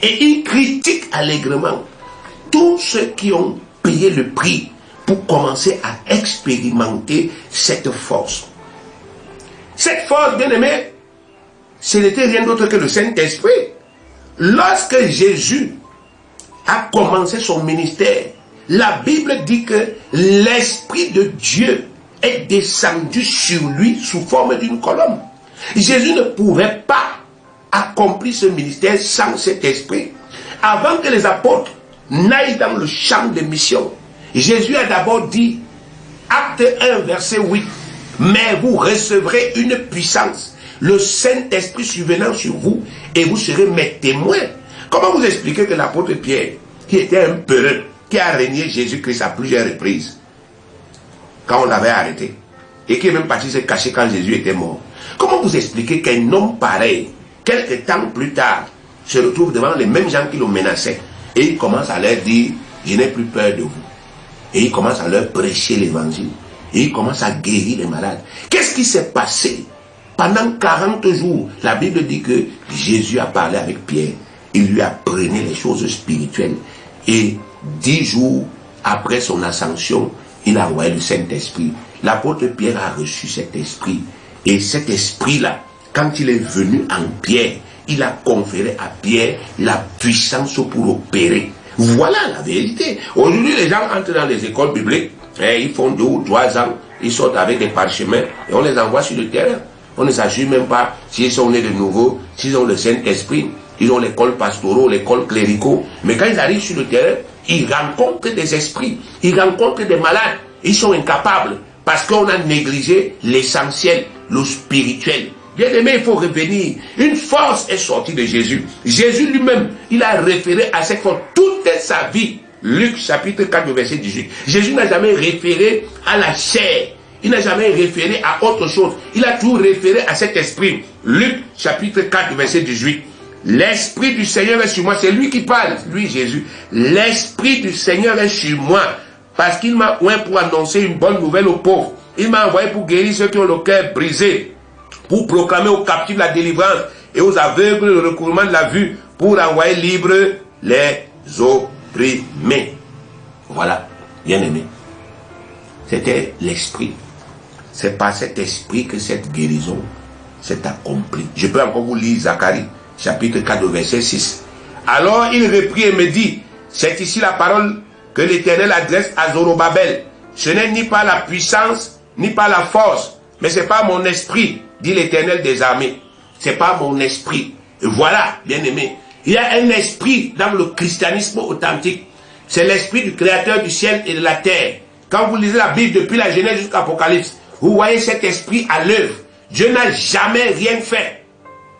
Speaker 2: Et ils critiquent allègrement tous ceux qui ont payé le prix pour commencer à expérimenter cette force. Cette force, bien aimé, ce n'était rien d'autre que le Saint-Esprit. Lorsque Jésus a commencé son ministère, la Bible dit que l'Esprit de Dieu est descendu sur lui sous forme d'une colombe. Jésus ne pouvait pas accomplir ce ministère sans cet esprit. Avant que les apôtres n'aillent dans le champ de mission, Jésus a d'abord dit, acte 1, verset 8, mais vous recevrez une puissance, le Saint-Esprit survenant sur vous, et vous serez mes témoins. Comment vous expliquez que l'apôtre Pierre, qui était un peureux, qui a régné Jésus-Christ à plusieurs reprises, quand on l'avait arrêté, et qui est même parti se cacher quand Jésus était mort, comment vous expliquez qu'un homme pareil, quelques temps plus tard, se retrouve devant les mêmes gens qui le menaçaient, et il commence à leur dire, je n'ai plus peur de vous. Et il commence à leur prêcher l'évangile. Et il commence à guérir les malades. Qu'est-ce qui s'est passé? Pendant 40 jours, la Bible dit que Jésus a parlé avec Pierre. Il lui apprenait les choses spirituelles. Et 10 jours après son ascension, il a envoyé le Saint-Esprit. L'apôtre Pierre a reçu cet esprit. Et cet esprit-là, quand il est venu en Pierre, il a conféré à Pierre la puissance pour opérer. Voilà la vérité. Aujourd'hui, les gens entrent dans les écoles bibliques, et ils font 2 ou 3 ans, ils sortent avec des parchemins, et on les envoie sur le terrain. On ne s'assure même pas s'ils sont nés de nouveau, s'ils ont le Saint-Esprit, ils ont l'école pastorale, l'école cléricaux. Mais quand ils arrivent sur le terrain, ils rencontrent des esprits, ils rencontrent des malades, ils sont incapables, parce qu'on a négligé l'essentiel, le spirituel. Bien aimé, il faut revenir. Une force est sortie de Jésus. Jésus lui-même, il a référé à cette force toute sa vie. Luc chapitre 4, verset 18. Jésus n'a jamais référé à la chair. Il n'a jamais référé à autre chose. Il a toujours référé à cet esprit. Luc chapitre 4, verset 18. L'Esprit du Seigneur est sur moi. C'est lui qui parle, lui Jésus. L'Esprit du Seigneur est sur moi. Parce qu'il m'a oint pour annoncer une bonne nouvelle aux pauvres. Il m'a envoyé pour guérir ceux qui ont le cœur brisé. Pour proclamer aux captifs la délivrance et aux aveugles le recouvrement de la vue, pour envoyer libres les opprimés. Voilà, bien aimé. C'était l'esprit. C'est par cet esprit que cette guérison c'est accompli. Je peux encore vous lire Zacharie, chapitre 4, verset 6. Alors il reprit et me dit, c'est ici la parole que l'Éternel adresse à Zorobabel. Ce n'est ni par la puissance, ni par la force, mais c'est par mon esprit, dit l'Éternel des armées. C'est par mon esprit. Et voilà, bien aimé, il y a un esprit dans le christianisme authentique. C'est l'esprit du Créateur du ciel et de la terre. Quand vous lisez la Bible depuis la Genèse jusqu'à l'Apocalypse, vous voyez cet esprit à l'œuvre. Dieu n'a jamais rien fait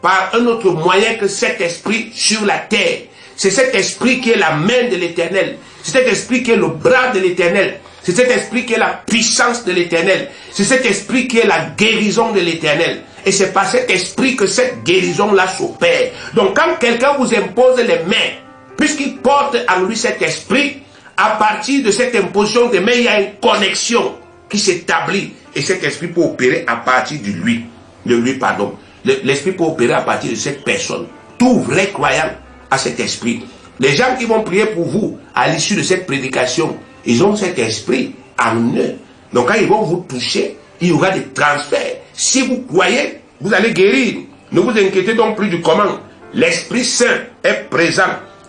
Speaker 2: par un autre moyen que cet esprit sur la terre. C'est cet esprit qui est la main de l'Éternel. C'est cet esprit qui est le bras de l'Éternel. C'est cet esprit qui est la puissance de l'Éternel. C'est cet esprit qui est la guérison de l'Éternel. Et c'est par cet esprit que cette guérison-là s'opère. Donc quand quelqu'un vous impose les mains, puisqu'il porte en lui cet esprit, à partir de cette imposition des mains, il y a une connexion qui s'établit. Et cet esprit peut opérer à partir de lui. L'esprit peut opérer à partir de cette personne. Tout vrai croyant a cet esprit. Les gens qui vont prier pour vous à l'issue de cette prédication, ils ont cet esprit en eux. Donc quand ils vont vous toucher, il y aura des transferts. Si vous croyez, vous allez guérir. Ne vous inquiétez donc plus du comment. L'Esprit Saint est présent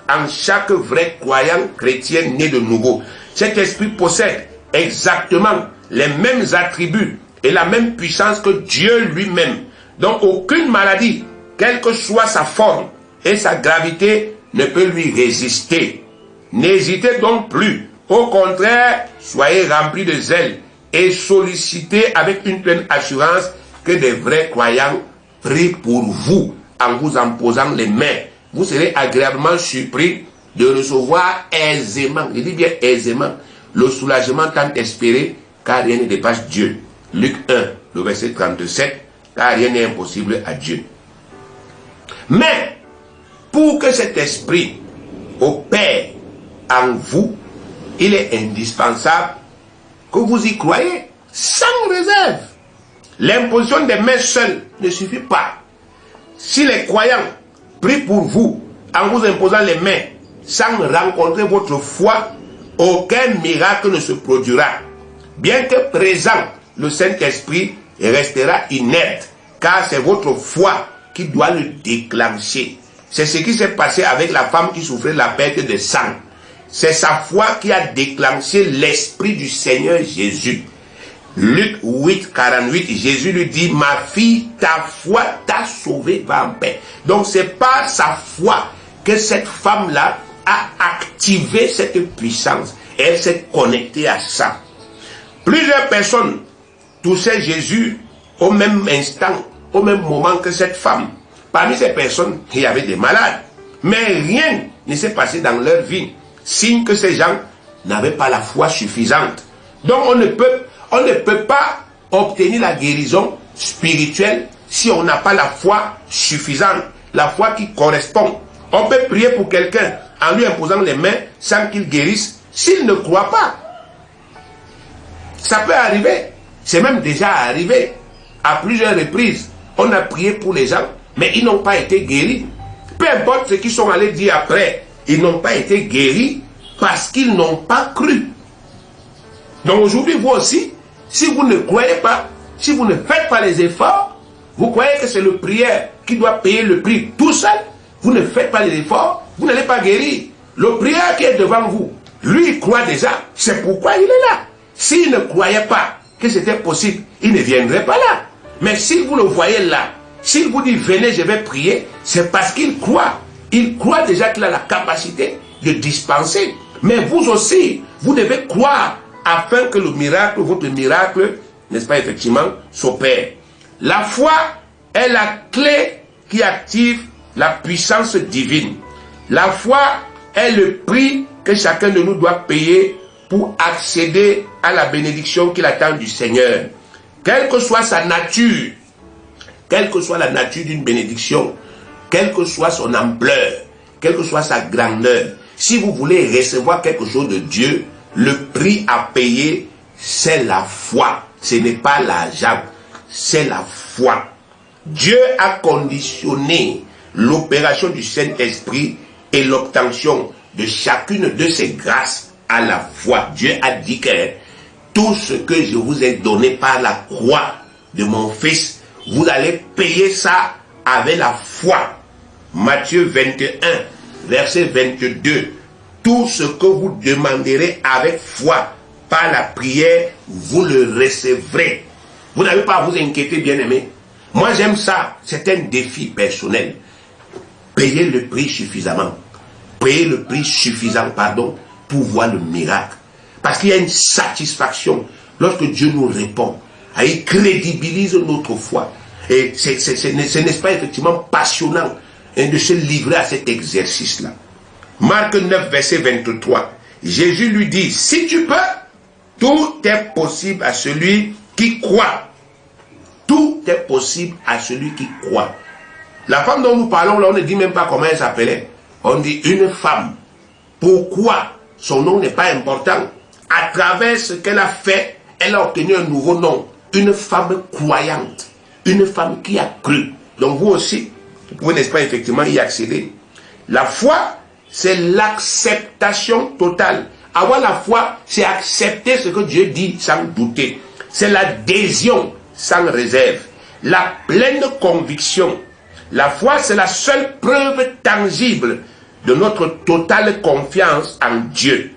Speaker 2: en chaque vrai croyant chrétien né de nouveau. Cet esprit possède exactement les mêmes attributs et la même puissance que Dieu lui-même. Donc aucune maladie, quelle que soit sa forme et sa gravité, ne peut lui résister. N'hésitez donc plus. Au contraire, soyez remplis de zèle et sollicitez avec une pleine assurance que des vrais croyants prient pour vous en vous en posant les mains. Vous serez agréablement surpris de recevoir aisément, je dis bien aisément, le soulagement tant espéré, car rien ne dépasse Dieu. Luc 1, le verset 37, car rien n'est impossible à Dieu. Mais, pour que cet esprit opère en vous, il est indispensable que vous y croyez sans réserve. L'imposition des mains seules ne suffit pas. Si les croyants prient pour vous en vous imposant les mains sans rencontrer votre foi, aucun miracle ne se produira. Bien que présent, le Saint-Esprit restera inerte, car c'est votre foi qui doit le déclencher. C'est ce qui s'est passé avec la femme qui souffrait de la perte de sang. C'est sa foi qui a déclenché l'Esprit du Seigneur Jésus. Luc 8, 48, Jésus lui dit, ma fille, ta foi t'a sauvée, va en paix. Donc c'est par sa foi que cette femme-là a activé cette puissance. Elle s'est connectée à ça. Plusieurs personnes touchaient Jésus au même instant, au même moment que cette femme. Parmi ces personnes, il y avait des malades. Mais rien ne s'est passé dans leur vie. Signe que ces gens n'avaient pas la foi suffisante. Donc on ne peut pas obtenir la guérison spirituelle si on n'a pas la foi suffisante, la foi qui correspond. On peut prier pour quelqu'un en lui imposant les mains sans qu'il guérisse s'il ne croit pas. Ça peut arriver. C'est même déjà arrivé à plusieurs reprises. On a prié pour les gens, mais ils n'ont pas été guéris. Peu importe ce qu'ils sont allés dire après, ils n'ont pas été guéris parce qu'ils n'ont pas cru. Donc aujourd'hui, vous aussi, si vous ne croyez pas, si vous ne faites pas les efforts, vous croyez que c'est le prière qui doit payer le prix tout seul, vous ne faites pas les efforts, vous n'allez pas guérir. Le prière qui est devant vous, lui, il croit déjà, c'est pourquoi il est là. S'il ne croyait pas que c'était possible, il ne viendrait pas là. Mais si vous le voyez là, s'il vous dit venez, je vais prier, c'est parce qu'il croit. Il croit déjà qu'il a la capacité de dispenser. Mais vous aussi, vous devez croire afin que le miracle, votre miracle, n'est-ce pas, effectivement, s'opère. La foi est la clé qui active la puissance divine. La foi est le prix que chacun de nous doit payer pour accéder à la bénédiction qu'il attend du Seigneur. Quelle que soit sa nature, quelle que soit la nature d'une bénédiction, quelle que soit son ampleur, quelle que soit sa grandeur, si vous voulez recevoir quelque chose de Dieu, le prix à payer, c'est la foi. Ce n'est pas l'argent, c'est la foi. Dieu a conditionné l'opération du Saint-Esprit et l'obtention de chacune de ces grâces à la foi. Dieu a dit que tout ce que je vous ai donné par la croix de mon Fils, vous allez payer ça avec la foi. Matthieu 21, verset 22. Tout ce que vous demanderez avec foi, par la prière, vous le recevrez. Vous n'avez pas à vous inquiéter, bien-aimés. Moi, j'aime ça. C'est un défi personnel. Payer le prix suffisamment. Payer le prix suffisant, pour voir le miracle. Parce qu'il y a une satisfaction lorsque Dieu nous répond. Il crédibilise notre foi. Et ce n'est pas effectivement passionnant de se livrer à cet exercice-là. Marc 9, verset 23. Jésus lui dit, si tu peux, tout est possible à celui qui croit. Tout est possible à celui qui croit. La femme dont nous parlons, là, on ne dit même pas comment elle s'appelait. On dit une femme. Pourquoi? Son nom n'est pas important. À travers ce qu'elle a fait, elle a obtenu un nouveau nom. Une femme croyante. Une femme qui a cru. Donc vous aussi, vous pouvez, n'est-ce pas, effectivement y accéder. La foi, c'est l'acceptation totale. Avoir la foi, c'est accepter ce que Dieu dit sans douter. C'est l'adhésion sans réserve. La pleine conviction. La foi, c'est la seule preuve tangible de notre totale confiance en Dieu.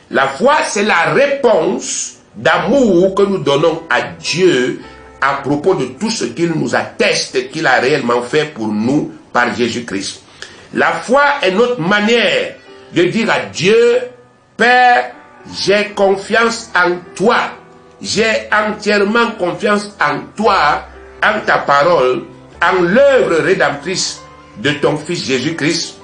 Speaker 2: La foi, c'est la réponse d'amour que nous donnons à Dieu à propos de tout ce qu'il nous atteste qu'il a réellement fait pour nous par Jésus-Christ. La foi est notre manière de dire à Dieu, Père, j'ai confiance en toi. J'ai entièrement confiance en toi, en ta parole, en l'œuvre rédemptrice de ton Fils Jésus-Christ,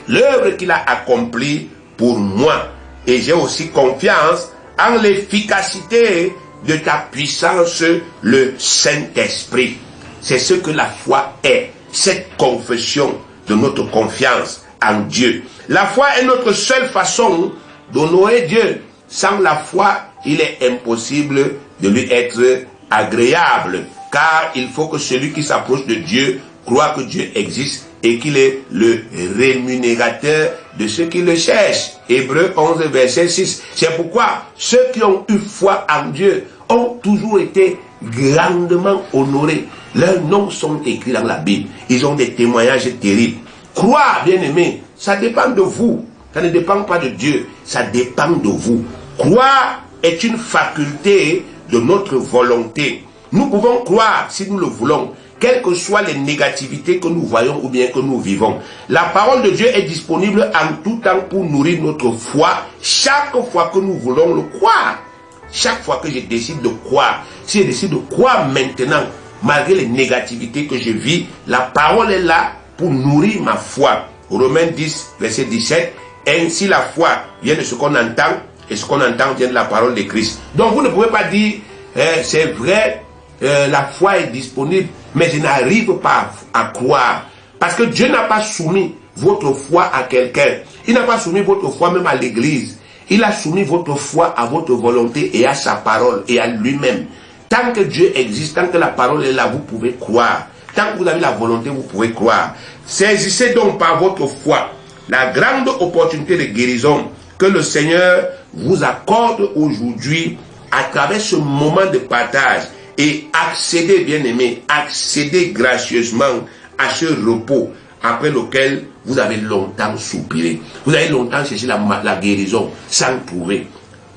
Speaker 2: l'œuvre qu'il a accomplie pour moi. Et j'ai aussi confiance en l'efficacité de ta puissance, le Saint-Esprit. C'est ce que la foi est, cette confession de notre confiance en Dieu. La foi est notre seule façon d'honorer Dieu. Sans la foi, il est impossible de lui être agréable, car il faut que celui qui s'approche de Dieu croit que Dieu existe et qu'il est le rémunérateur de ceux qui le cherchent. Hébreux 11, verset 6. C'est pourquoi ceux qui ont eu foi en Dieu ont toujours été grandement honorés. Leurs noms sont écrits dans la Bible. Ils ont des témoignages terribles. Croire, bien-aimé, ça dépend de vous. Ça ne dépend pas de Dieu. Ça dépend de vous. Croire est une faculté de notre volonté. Nous pouvons croire si nous le voulons, quelles que soient les négativités que nous voyons ou bien que nous vivons. La parole de Dieu est disponible en tout temps pour nourrir notre foi chaque fois que nous voulons le croire. Chaque fois que je décide de croire, si je décide de croire maintenant, malgré les négativités que je vis, la parole est là pour nourrir ma foi. Romains 10, verset 17, ainsi la foi vient de ce qu'on entend, et ce qu'on entend vient de la parole de Christ. Donc vous ne pouvez pas dire, c'est vrai, la foi est disponible, mais je n'arrive pas à croire. Parce que Dieu n'a pas soumis votre foi à quelqu'un. Il n'a pas soumis votre foi même à l'église. Il a soumis votre foi à votre volonté et à sa parole et à lui-même. Tant que Dieu existe, tant que la parole est là, vous pouvez croire. Tant que vous avez la volonté, vous pouvez croire. Saisissez donc par votre foi la grande opportunité de guérison que le Seigneur vous accorde aujourd'hui à travers ce moment de partage. Et accédez, bien-aimés, accédez gracieusement à ce repos après lequel vous avez longtemps soupiré. Vous avez longtemps cherché la guérison sans trouver.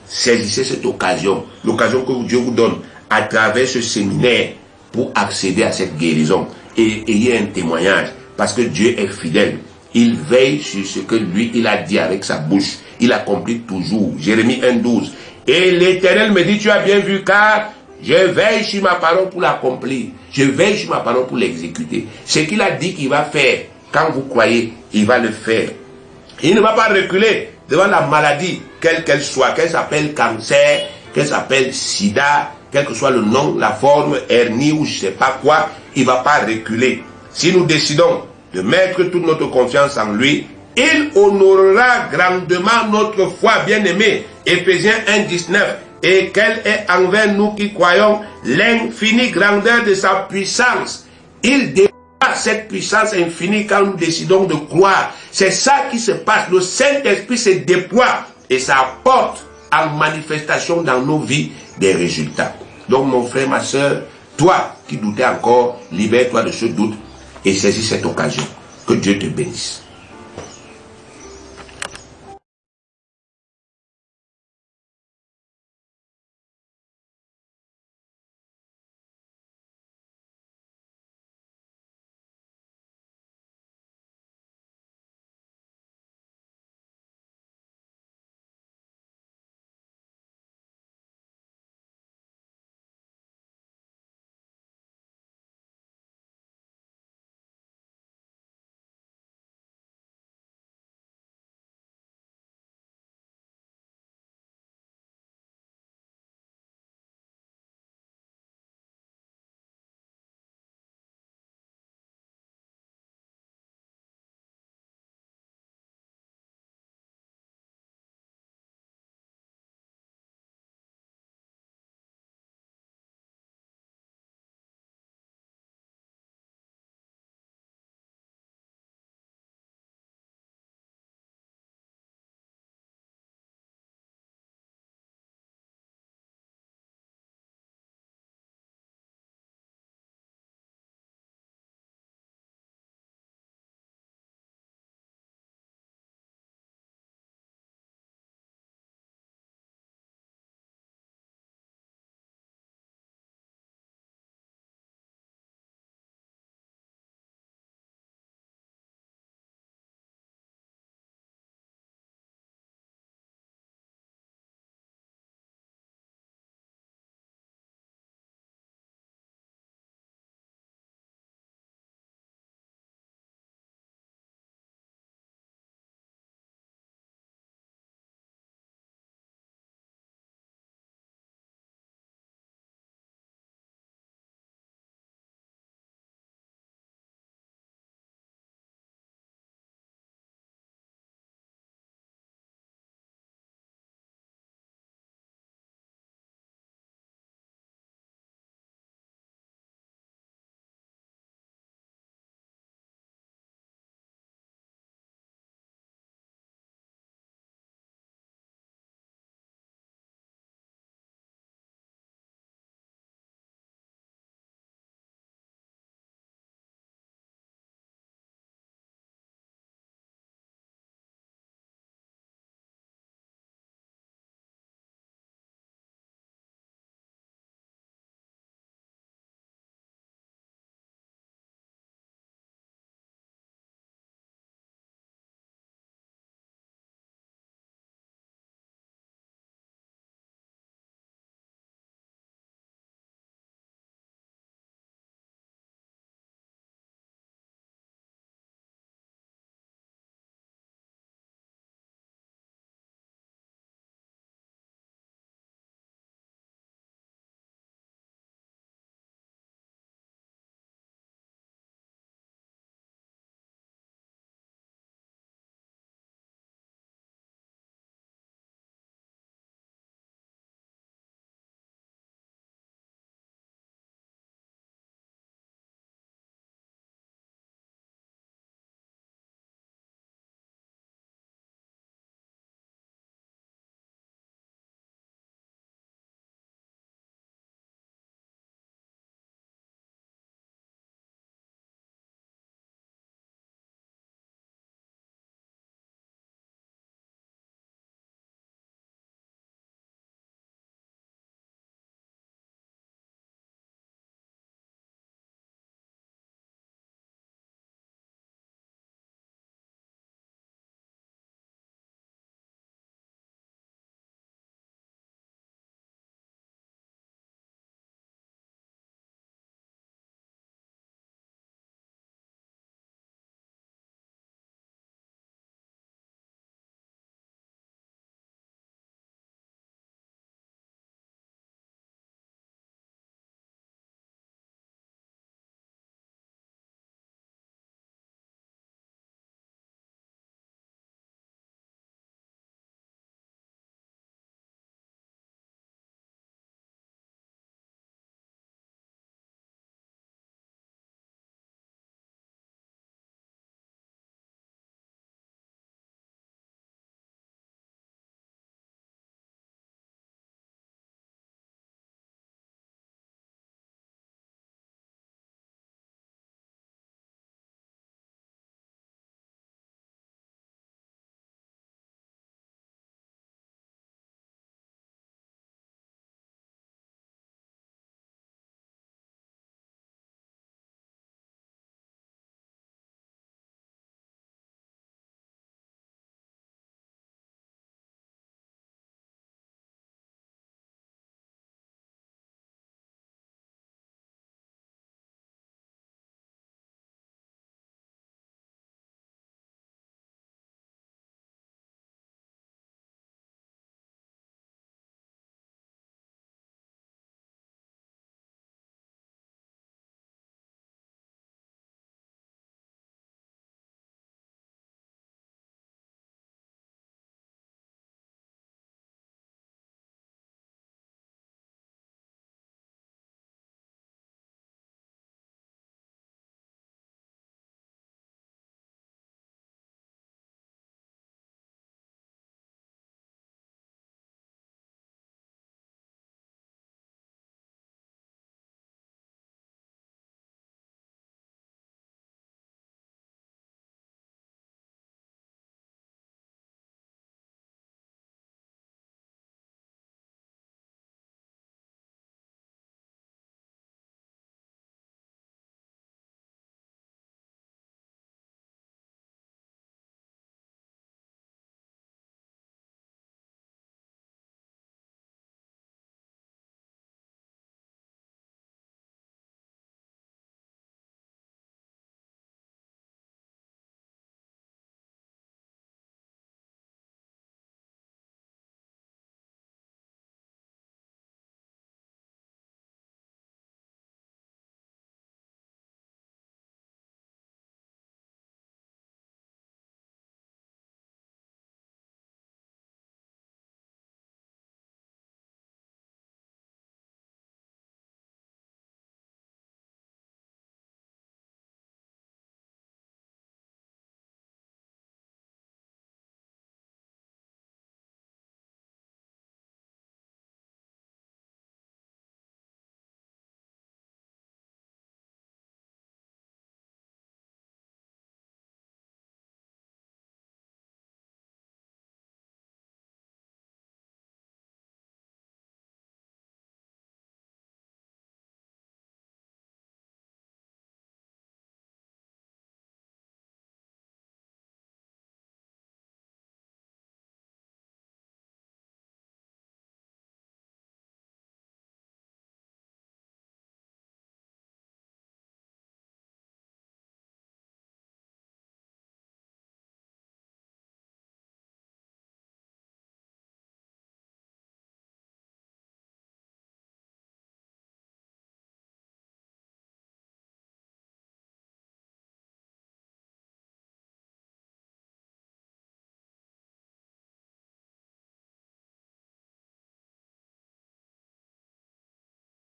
Speaker 2: Saisissez cette occasion, l'occasion que Dieu vous donne à travers ce séminaire pour accéder à cette guérison. Et ayez un témoignage, parce que Dieu est fidèle. Il veille sur ce que lui, il a dit avec sa bouche. Il accomplit toujours. Jérémie 1,12. Et l'Éternel me dit, tu as bien vu, car je veille sur ma parole pour l'accomplir. Je veille sur ma parole pour l'exécuter. Ce qu'il a dit qu'il va faire, quand vous croyez, il va le faire. Il ne va pas reculer devant la maladie, quelle qu'elle soit, qu'elle s'appelle cancer, qu'elle s'appelle sida, quel que soit le nom, la forme, hernie ou je ne sais pas quoi, il ne va pas reculer. Si nous décidons de mettre toute notre confiance en lui, il honorera grandement notre foi, bien-aimée. Éphésiens 1,19. Et quelle est envers nous qui croyons l'infinie grandeur de sa puissance. Il dépasse cette puissance infinie quand nous décidons de croire. C'est ça qui se passe. Le Saint-Esprit se déploie et ça apporte en manifestation dans nos vies des résultats. Donc mon frère, ma soeur, Toi qui doutais encore, libère-toi de ce doute et saisis cette occasion. Que Dieu te bénisse.